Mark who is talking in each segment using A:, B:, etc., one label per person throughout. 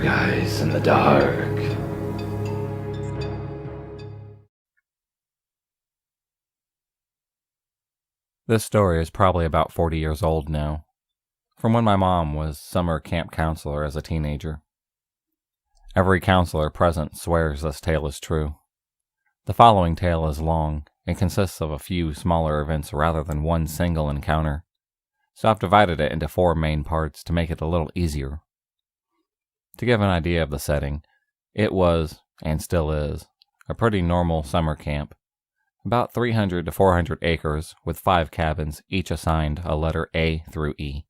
A: guys in the dark.
B: This story is probably about 40 years old now, from when my mom was summer camp counselor as a teenager. Every counselor present swears this tale is true. The following tale is long and consists of a few smaller events rather than one single encounter, so I've divided it into 4 main parts to make it a little easier. To give an idea of the setting, it was, and still is, a pretty normal summer camp. About 300 to 400 acres with 5 cabins, each assigned a letter A through E.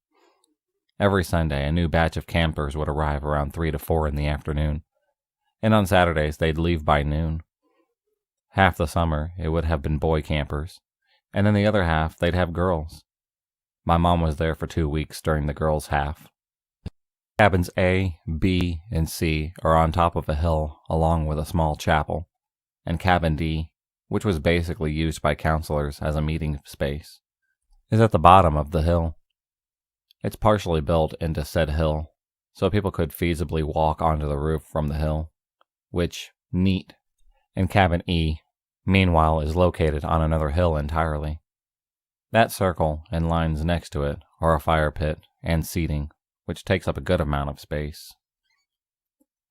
B: Every Sunday, a new batch of campers would arrive around 3 to 4 in the afternoon, and on Saturdays they'd leave by noon. Half the summer, it would have been boy campers, and then the other half, they'd have girls. My mom was there for 2 weeks during the girls' half. Cabins A, B, and C are on top of a hill along with a small chapel, and cabin D, which was basically used by counselors as a meeting space, is at the bottom of the hill. It's partially built into said hill, so people could feasibly walk onto the roof from the hill, which, neat, and cabin E, meanwhile, is located on another hill entirely. That circle and lines next to it are a fire pit and seating, which takes up a good amount of space.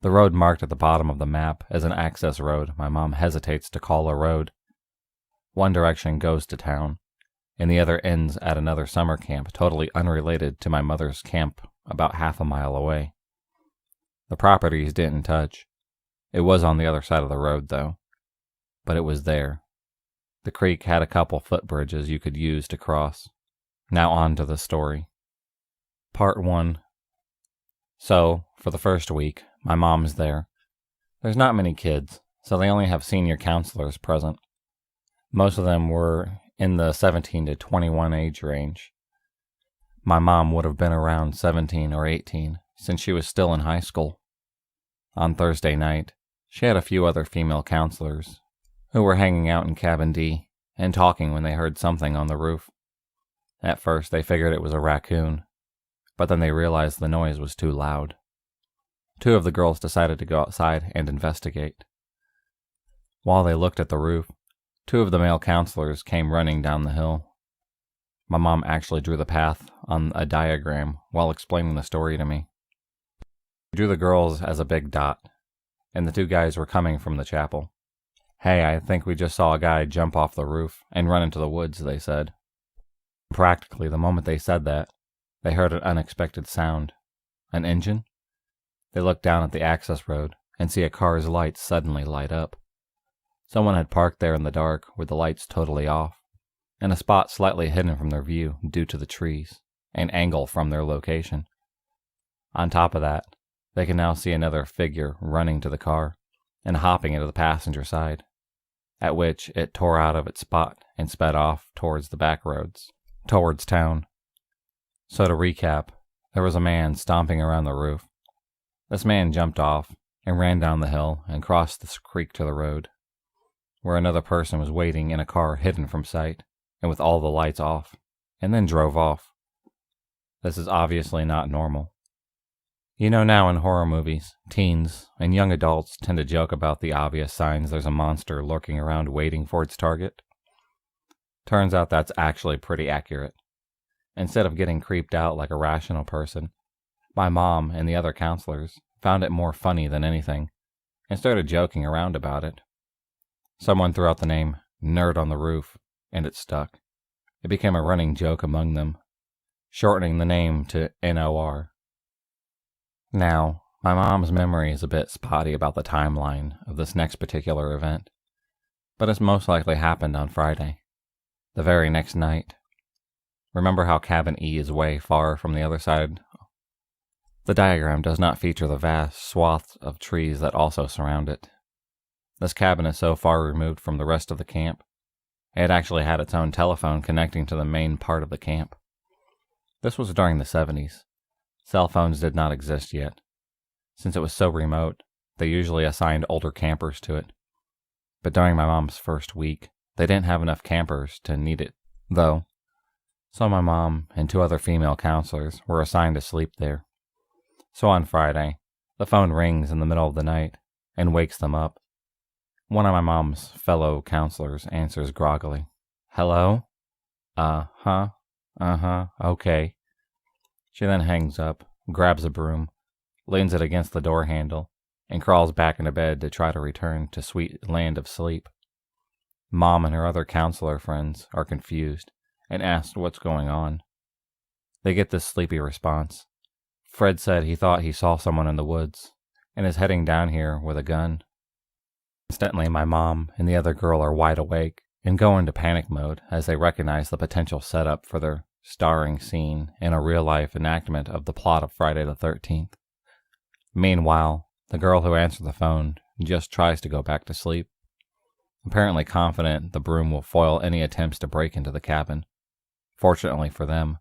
B: The road marked at the bottom of the map as an access road my mom hesitates to call a road. One direction goes to town, and the other ends at another summer camp totally unrelated to my mother's camp about half a mile away. The properties didn't touch. It was on the other side of the road, though. But it was there. The creek had a couple footbridges you could use to cross. Now on to the story. Part 1. So, for the first week, my mom's there. There's not many kids, so they only have senior counselors present. Most of them were in the 17 to 21 age range. My mom would have been around 17 or 18, since she was still in high school. On Thursday night, she had a few other female counselors who were hanging out in cabin D and talking when they heard something on the roof. At first, they figured it was a raccoon, but then they realized the noise was too loud. 2 of the girls decided to go outside and investigate. While they looked at the roof, 2 of the male counselors came running down the hill. My mom actually drew the path on a diagram while explaining the story to me. She drew the girls as a big dot, and the 2 guys were coming from the chapel. "Hey, I think we just saw a guy jump off the roof and run into the woods," they said. Practically, the moment they said that, they heard an unexpected sound. An engine? They looked down at the access road and see a car's lights suddenly light up. Someone had parked there in the dark with the lights totally off, and a spot slightly hidden from their view due to the trees, an angle from their location. On top of that, they can now see another figure running to the car and hopping into the passenger side, at which it tore out of its spot and sped off towards the back roads, towards town. So to recap, there was a man stomping around the roof. This man jumped off and ran down the hill and crossed the creek to the road, where another person was waiting in a car hidden from sight and with all the lights off, and then drove off. This is obviously not normal. You know, now in horror movies, teens and young adults tend to joke about the obvious signs there's a monster lurking around waiting for its target. Turns out that's actually pretty accurate. Instead of getting creeped out like a rational person, my mom and the other counselors found it more funny than anything and started joking around about it. Someone threw out the name Nerd on the Roof, and it stuck. It became a running joke among them, shortening the name to NOR. Now, my mom's memory is a bit spotty about the timeline of this next particular event, but it's most likely happened on Friday, the very next night. Remember how cabin E is way far from the other side? The diagram does not feature the vast swaths of trees that also surround it. This cabin is so far removed from the rest of the camp, it actually had its own telephone connecting to the main part of the camp. This was during the 70s. Cell phones did not exist yet. Since it was so remote, they usually assigned older campers to it. But during my mom's first week, they didn't have enough campers to need it, though. So my mom and 2 other female counselors were assigned to sleep there. So on Friday, The phone rings in the middle of the night and wakes them up. One of my mom's fellow counselors answers groggily. "Hello?" "Uh-huh. Uh-huh. Okay." She then hangs up, grabs a broom, leans it against the door handle, and crawls back into bed to try to return to sweet land of sleep. Mom and her other counselor friends are confused and ask what's going on. They get this sleepy response. Fred said he thought he saw someone in the woods and is heading down here with a gun. Instantly, my mom and the other girl are wide awake and go into panic mode as they recognize the potential setup for their starring scene in a real-life enactment of the plot of Friday the 13th. Meanwhile, the girl who answered the phone just tries to go back to sleep, apparently confident the broom will foil any attempts to break into the cabin. Fortunately for them,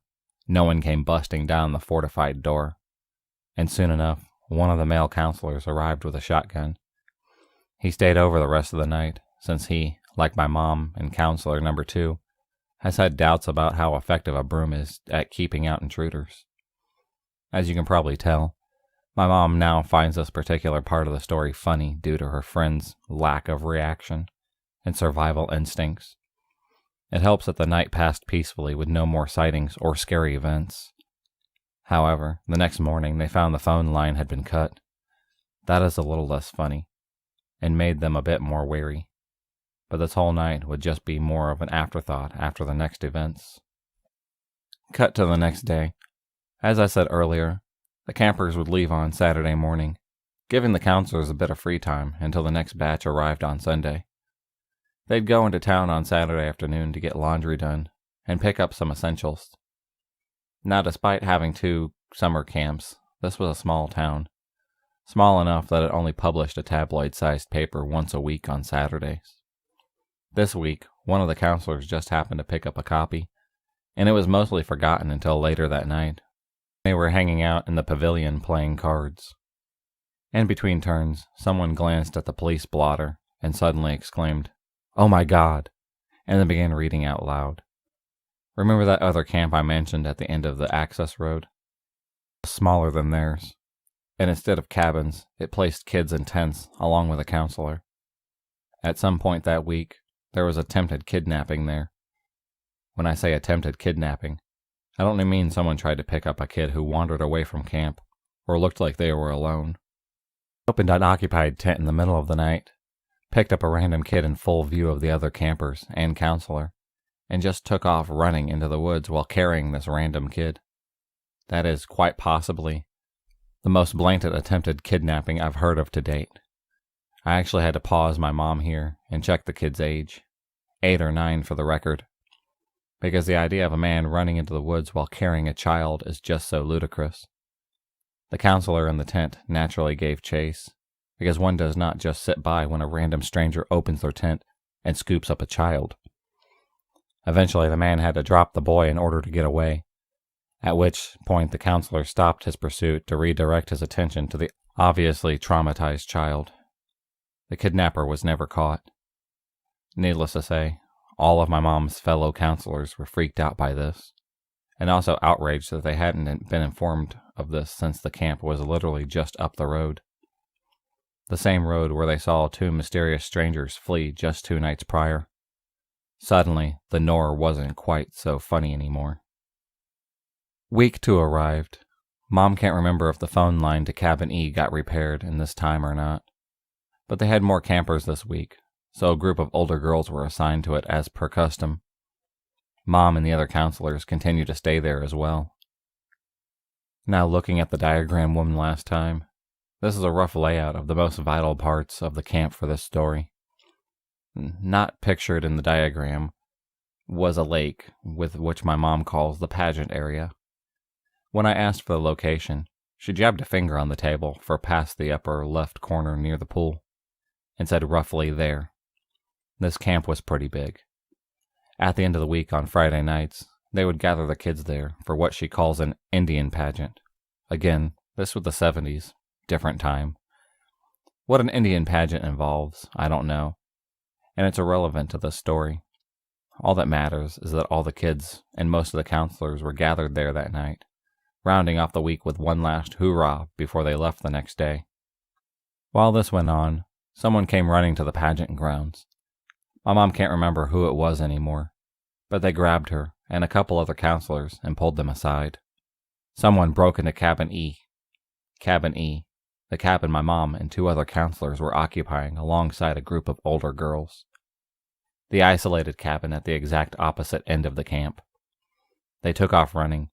B: no one came busting down the fortified door, and soon enough, one of the male counselors arrived with a shotgun. He stayed over the rest of the night, since he, like my mom and counselor number 2, has had doubts about how effective a broom is at keeping out intruders. As you can probably tell, my mom now finds this particular part of the story funny due to her friend's lack of reaction and survival instincts. It helps that the night passed peacefully with no more sightings or scary events. However, the next morning they found the phone line had been cut. That is a little less funny, and made them a bit more wary. But this whole night would just be more of an afterthought after the next events. Cut to the next day. As I said earlier, the campers would leave on Saturday morning, giving the counselors a bit of free time until the next batch arrived on Sunday. They'd go into town on Saturday afternoon to get laundry done and pick up some essentials. Now, despite having 2 summer camps, this was a small town, small enough that it only published a tabloid-sized paper once a week on Saturdays. This week, one of the counselors just happened to pick up a copy, and it was mostly forgotten until later that night. They were hanging out in the pavilion playing cards. In between turns, someone glanced at the police blotter and suddenly exclaimed, "Oh my God," and then began reading out loud. Remember that other camp I mentioned at the end of the access road? Smaller than theirs, and instead of cabins, it placed kids in tents along with a counselor. At some point that week, there was attempted kidnapping there. When I say attempted kidnapping, I don't mean someone tried to pick up a kid who wandered away from camp or looked like they were alone. Opened an occupied tent in the middle of the night, picked up a random kid in full view of the other campers and counselor, and just took off running into the woods while carrying this random kid. That is quite possibly the most blatant attempted kidnapping I've heard of to date. I actually had to pause my mom here and check the kid's age, 8 or 9 for the record, because the idea of a man running into the woods while carrying a child is just so ludicrous. The counselor in the tent naturally gave chase, because one does not just sit by when a random stranger opens their tent and scoops up a child. Eventually, the man had to drop the boy in order to get away, at which point the counselor stopped his pursuit to redirect his attention to the obviously traumatized child. The kidnapper was never caught. Needless to say, all of my mom's fellow counselors were freaked out by this, and also outraged that they hadn't been informed of this since the camp was literally just up the road. The same road where they saw 2 mysterious strangers flee just 2 nights prior. Suddenly, the Nor wasn't quite so funny anymore. Week 2 arrived. Mom can't remember if the phone line to Cabin E got repaired in this time or not, but they had more campers this week, so a group of older girls were assigned to it as per custom. Mom and the other counselors continued to stay there as well. Now looking at the diagram woman last time, this is a rough layout of the most vital parts of the camp for this story. Not pictured in the diagram was a lake, with which my mom calls the pageant area. When I asked for the location, she jabbed a finger on the table for past the upper left corner near the pool, and said roughly there. This camp was pretty big. At the end of the week on Friday nights, they would gather the kids there for what she calls an Indian pageant. Again, this was the 70s, different time. What an Indian pageant involves, I don't know, and it's irrelevant to this story. All that matters is that all the kids and most of the counselors were gathered there that night, rounding off the week with one last hoorah before they left the next day. While this went on, someone came running to the pageant grounds. My mom can't remember who it was anymore, but they grabbed her and a couple other counselors and pulled them aside. Someone broke into Cabin E. Cabin E, the cabin my mom and two other counselors were occupying alongside a group of older girls. The isolated cabin at the exact opposite end of the camp. They took off running,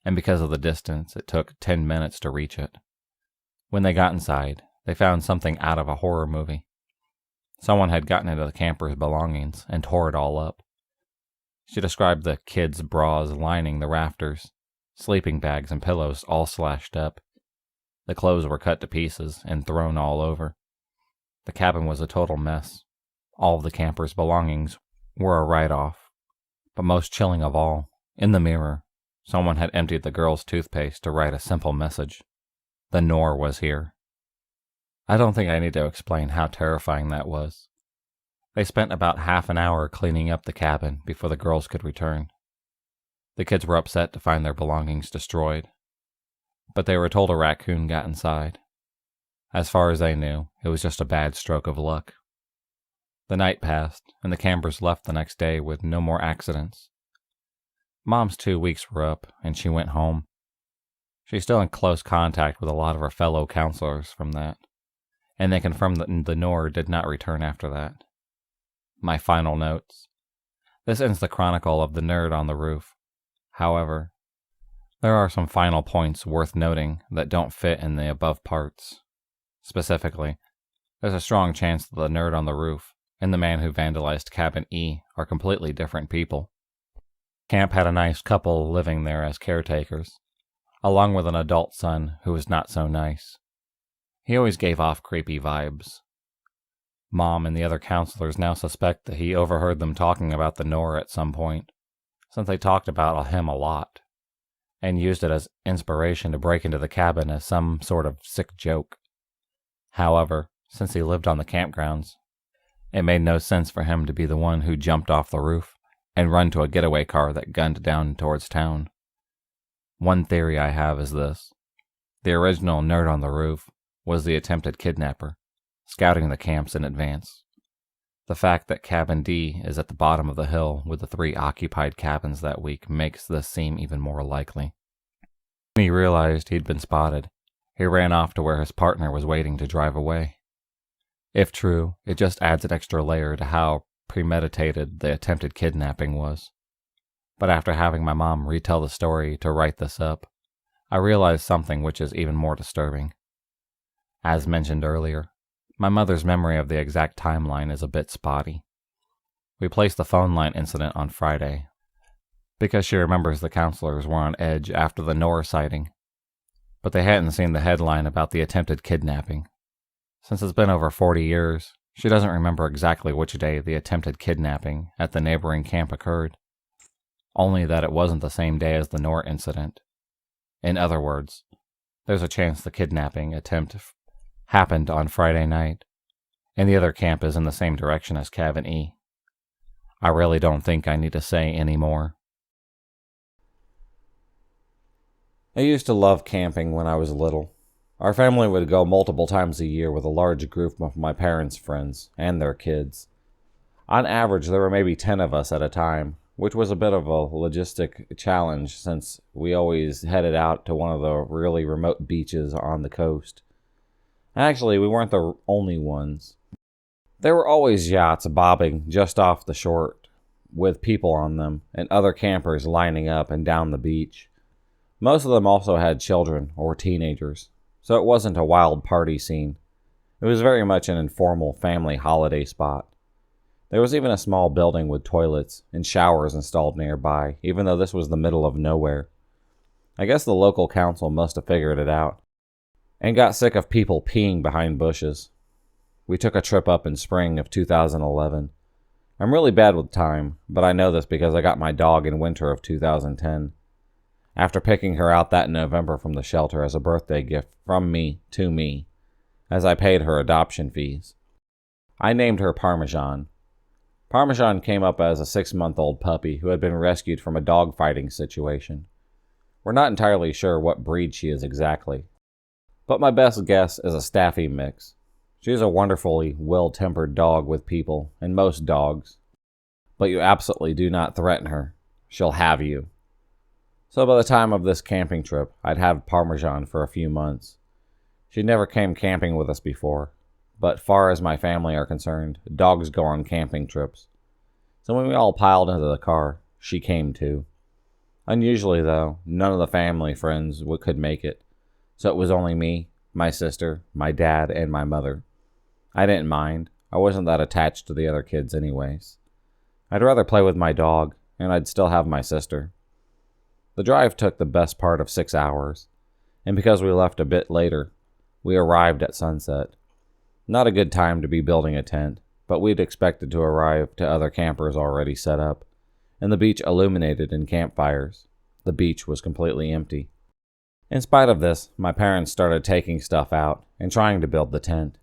B: and because of the distance, it took 10 minutes to reach it. When they got inside, they found something out of a horror movie. Someone had gotten into the camper's belongings and tore it all up. She described the kids' bras lining the rafters, sleeping bags and pillows all slashed up. The clothes were cut to pieces and thrown all over. The cabin was a total mess. All of the camper's belongings were a write-off. But most chilling of all, in the mirror, someone had emptied the girl's toothpaste to write a simple message. The Nor was here. I don't think I need to explain how terrifying that was. They spent about half an hour cleaning up the cabin before the girls could return. The kids were upset to find their belongings destroyed, but they were told a raccoon got inside. As far as they knew, it was just a bad stroke of luck. The night passed, and the campers left the next day with no more accidents. Mom's 2 weeks were up, and she went home. She's still in close contact with a lot of her fellow counselors from that, and they confirmed that the Nor did not return after that. My final notes. This ends the chronicle of the nerd on the roof. However, there are some final points worth noting that don't fit in the above parts. Specifically, there's a strong chance that the nerd on the roof and the man who vandalized Cabin E are completely different people. Camp had a nice couple living there as caretakers, along with an adult son who was not so nice. He always gave off creepy vibes. Mom and the other counselors now suspect that he overheard them talking about the Nor at some point, since they talked about him a lot, and used it as inspiration to break into the cabin as some sort of sick joke. However, since he lived on the campgrounds, it made no sense for him to be the one who jumped off the roof and run to a getaway car that gunned down towards town. One theory I have is this. The original nerd on the roof was the attempted kidnapper, scouting the camps in advance. The fact that Cabin D is at the bottom of the hill with the 3 occupied cabins that week makes this seem even more likely. When he realized he'd been spotted, he ran off to where his partner was waiting to drive away. If true, it just adds an extra layer to how premeditated the attempted kidnapping was. But after having my mom retell the story to write this up, I realized something which is even more disturbing. As mentioned earlier, my mother's memory of the exact timeline is a bit spotty. We placed the phone line incident on Friday, because she remembers the counselors were on edge after the Nor sighting, but they hadn't seen the headline about the attempted kidnapping. Since it's been over 40 years, she doesn't remember exactly which day the attempted kidnapping at the neighboring camp occurred, only that it wasn't the same day as the Nor incident. In other words, there's a chance the kidnapping attempt happened on Friday night, and the other camp is in the same direction as Cabin E. I really don't think I need to say any more. I used to love camping when I was little. Our family would go multiple times a year with a large group of my parents' friends and their kids. On average, there were maybe 10 of us at a time, which was a bit of a logistic challenge since we always headed out to one of the really remote beaches on the coast. Actually, we weren't the only ones. There were always yachts bobbing just off the shore with people on them and other campers lining up and down the beach. Most of them also had children or teenagers, so it wasn't a wild party scene. It was very much an informal family holiday spot. There was even a small building with toilets and showers installed nearby, even though this was the middle of nowhere. I guess the local council must have figured it out and got sick of people peeing behind bushes. We took a trip up in spring of 2011. I'm really bad with time, but I know this because I got my dog in winter of 2010. After picking her out that November from the shelter as a birthday gift from me to me, as I paid her adoption fees. I named her Parmesan. Parmesan came up as a 6-month-old puppy who had been rescued from a dog-fighting situation. We're not entirely sure what breed she is exactly, but my best guess is a Staffy mix. She is a wonderfully well-tempered dog with people, and most dogs. But you absolutely do not threaten her. She'll have you. So by the time of this camping trip, I'd had Parmesan for a few months. She never came camping with us before, but far as my family are concerned, dogs go on camping trips. So when we all piled into the car, she came too. Unusually though, none of the family friends could make it, so it was only me, my sister, my dad, and my mother. I didn't mind. I wasn't that attached to the other kids anyways. I'd rather play with my dog, and I'd still have my sister. The drive took the best part of 6 hours, and because we left a bit later, we arrived at sunset. Not a good time to be building a tent, but we'd expected to arrive to other campers already set up, and the beach illuminated in campfires. The beach was completely empty. In spite of this, my parents started taking stuff out and trying to build the tent.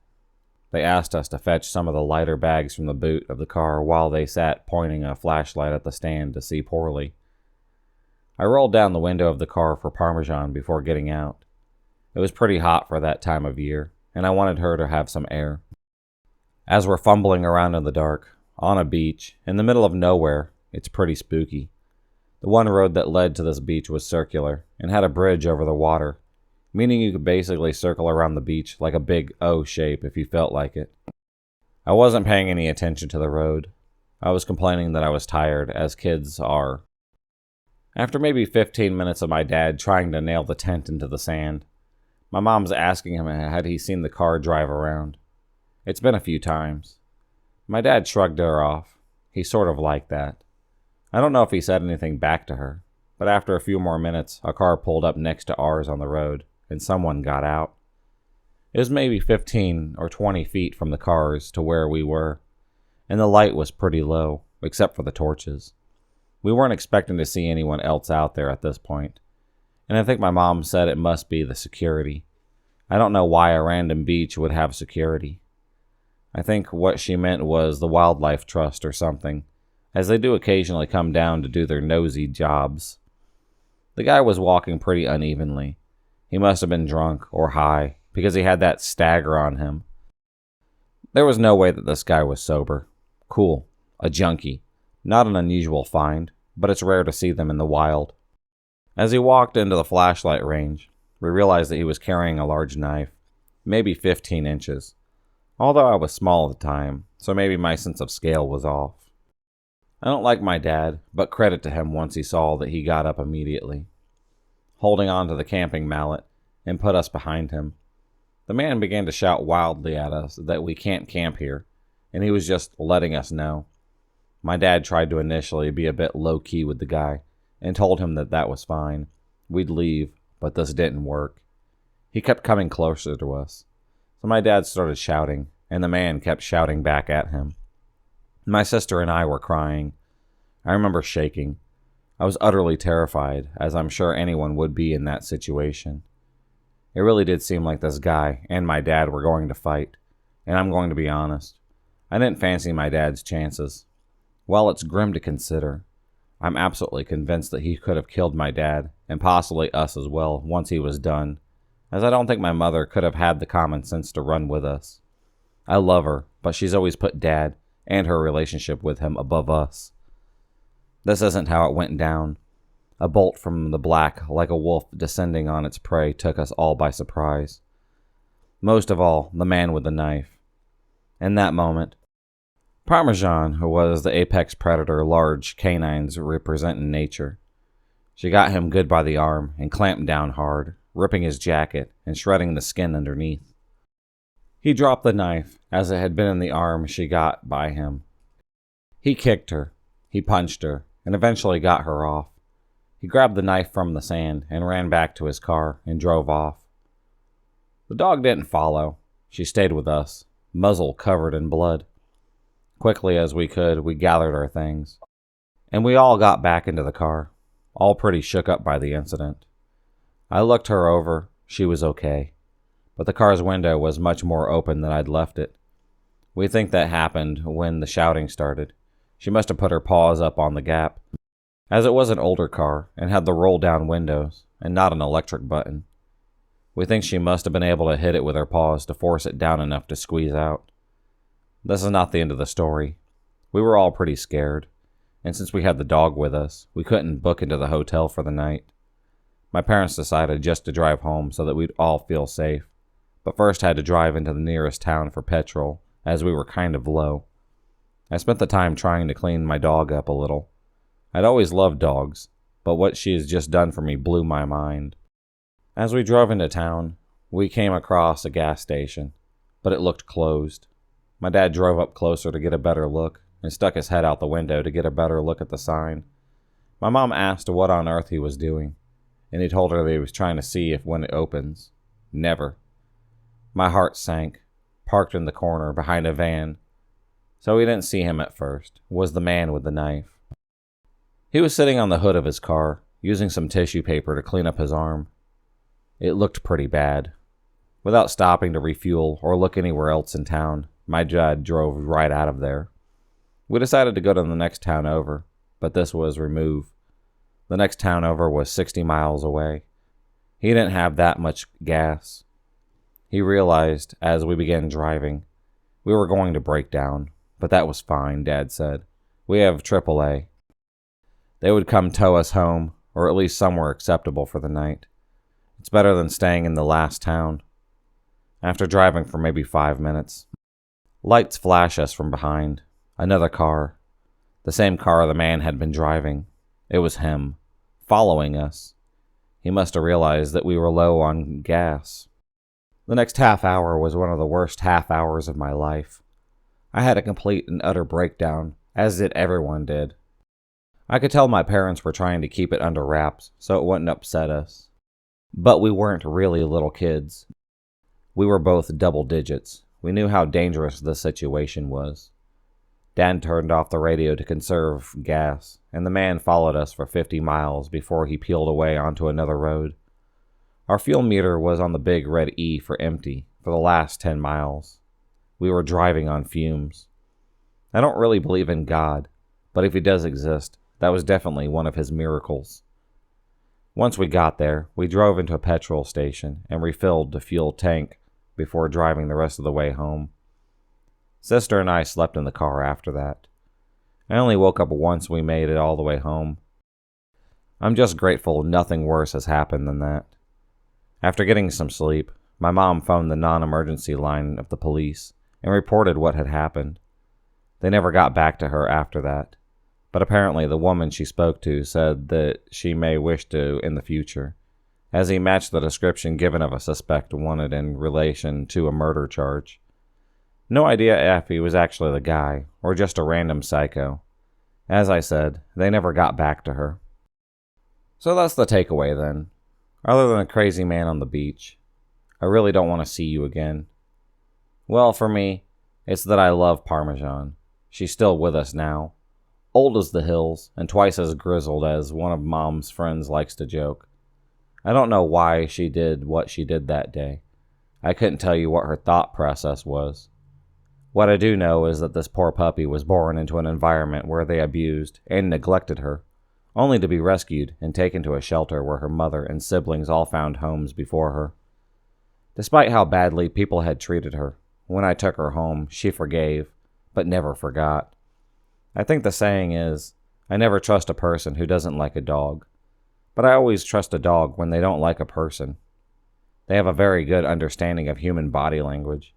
B: They asked us to fetch some of the lighter bags from the boot of the car while they sat pointing a flashlight at the stand to see poorly. I rolled down the window of the car for Parmesan before getting out. It was pretty hot for that time of year, and I wanted her to have some air. As we're fumbling around in the dark, on a beach, in the middle of nowhere, it's pretty spooky. The one road that led to this beach was circular and had a bridge over the water, meaning you could basically circle around the beach like a big O shape if you felt like it. I wasn't paying any attention to the road. I was complaining that I was tired, as kids are. After maybe 15 minutes of my dad trying to nail the tent into the sand, my mom's asking him had he seen the car drive around. It's been a few times. My dad shrugged her off. He sort of liked that. I don't know if he said anything back to her, but after a few more minutes, a car pulled up next to ours on the road, and someone got out. It was maybe 15 or 20 feet from the cars to where we were, and the light was pretty low, except for the torches. We weren't expecting to see anyone else out there at this point, and I think my mom said it must be the security. I don't know why a random beach would have security. I think what she meant was the Wildlife Trust or something, as they do occasionally come down to do their nosy jobs. The guy was walking pretty unevenly. He must have been drunk or high, because he had that stagger on him. There was no way that this guy was sober. Cool. A junkie. Not an unusual find, but it's rare to see them in the wild. As he walked into the flashlight range, we realized that he was carrying a large knife, maybe 15 inches. Although I was small at the time, so maybe my sense of scale was off. I don't like my dad, but credit to him once he saw that he got up immediately, holding on to the camping mallet, and put us behind him. The man began to shout wildly at us that we can't camp here, and he was just letting us know. My dad tried to initially be a bit low-key with the guy, and told him that was fine. We'd leave, but this didn't work. He kept coming closer to us. So my dad started shouting, and the man kept shouting back at him. My sister and I were crying. I remember shaking. I was utterly terrified, as I'm sure anyone would be in that situation. It really did seem like this guy and my dad were going to fight, and I'm going to be honest. I didn't fancy my dad's chances. While it's grim to consider, I'm absolutely convinced that he could have killed my dad, and possibly us as well, once he was done, as I don't think my mother could have had the common sense to run with us. I love her, but she's always put Dad and her relationship with him above us. This isn't how it went down. A bolt from the black, like a wolf descending on its prey, took us all by surprise. Most of all, the man with the knife. In that moment, Parmesan, who was the apex predator large canines represent in nature, she got him good by the arm and clamped down hard, ripping his jacket and shredding the skin underneath. He dropped the knife, as it had been in the arm she got by him. He kicked her, he punched her, and eventually got her off. He grabbed the knife from the sand and ran back to his car and drove off. The dog didn't follow. She stayed with us, muzzle covered in blood. Quickly as we could, we gathered our things, and we all got back into the car, all pretty shook up by the incident. I looked her over. She was okay, but the car's window was much more open than I'd left it. We think that happened when the shouting started. She must have put her paws up on the gap, as it was an older car and had the roll-down windows and not an electric button. We think she must have been able to hit it with her paws to force it down enough to squeeze out. This is not the end of the story. We were all pretty scared, and since we had the dog with us, we couldn't book into the hotel for the night. My parents decided just to drive home so that we'd all feel safe, but first had to drive into the nearest town for petrol, as we were kind of low. I spent the time trying to clean my dog up a little. I'd always loved dogs, but what she has just done for me blew my mind. As we drove into town, we came across a gas station, but it looked closed. My dad drove up closer to get a better look and stuck his head out the window to get a better look at the sign. My mom asked what on earth he was doing, and he told her that he was trying to see if when it opens. Never. My heart sank. Parked in the corner behind a van, so we didn't see him at first, was the man with the knife. He was sitting on the hood of his car, using some tissue paper to clean up his arm. It looked pretty bad. Without stopping to refuel or look anywhere else in town, my dad drove right out of there. We decided to go to the next town over, but this was remove. The next town over was 60 miles away. He didn't have that much gas. He realized, as we began driving, we were going to break down, but that was fine, Dad said. We have AAA. They would come tow us home, or at least somewhere acceptable for the night. It's better than staying in the last town. After driving for maybe 5 minutes, lights flash us from behind. Another car. The same car the man had been driving. It was him, following us. He must have realized that we were low on gas. The next half hour was one of the worst half hours of my life. I had a complete and utter breakdown, as did everyone did. I could tell my parents were trying to keep it under wraps so it wouldn't upset us. But we weren't really little kids. We were both double digits. We knew how dangerous the situation was. Dad turned off the radio to conserve gas, and the man followed us for 50 miles before he peeled away onto another road. Our fuel meter was on the big red E for empty for the last 10 miles. We were driving on fumes. I don't really believe in God, but if he does exist, that was definitely one of his miracles. Once we got there, we drove into a petrol station and refilled the fuel tank before driving the rest of the way home. Sister and I slept in the car after that. I only woke up once we made it all the way home. I'm just grateful nothing worse has happened than that. After getting some sleep, my mom phoned the non-emergency line of the police and reported what had happened. They never got back to her after that, but apparently the woman she spoke to said that she may wish to in the future, as he matched the description given of a suspect wanted in relation to a murder charge. No idea if he was actually the guy or just a random psycho. As I said, they never got back to her. So that's the takeaway then. Other than a crazy man on the beach, I really don't want to see you again. Well, for me, it's that I love Parmesan. She's still with us now. Old as the hills, and twice as grizzled as one of Mom's friends likes to joke. I don't know why she did what she did that day. I couldn't tell you what her thought process was. What I do know is that this poor puppy was born into an environment where they abused and neglected her, only to be rescued and taken to a shelter where her mother and siblings all found homes before her. Despite how badly people had treated her, when I took her home, she forgave, but never forgot. I think the saying is, I never trust a person who doesn't like a dog, but I always trust a dog when they don't like a person. They have a very good understanding of human body language,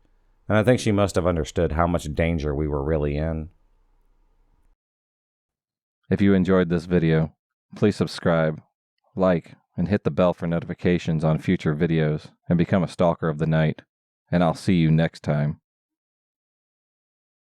B: and I think she must have understood how much danger we were really in.
C: If you enjoyed this video, please subscribe, like, and hit the bell for notifications on future videos and become a stalker of the night, and I'll see you next time.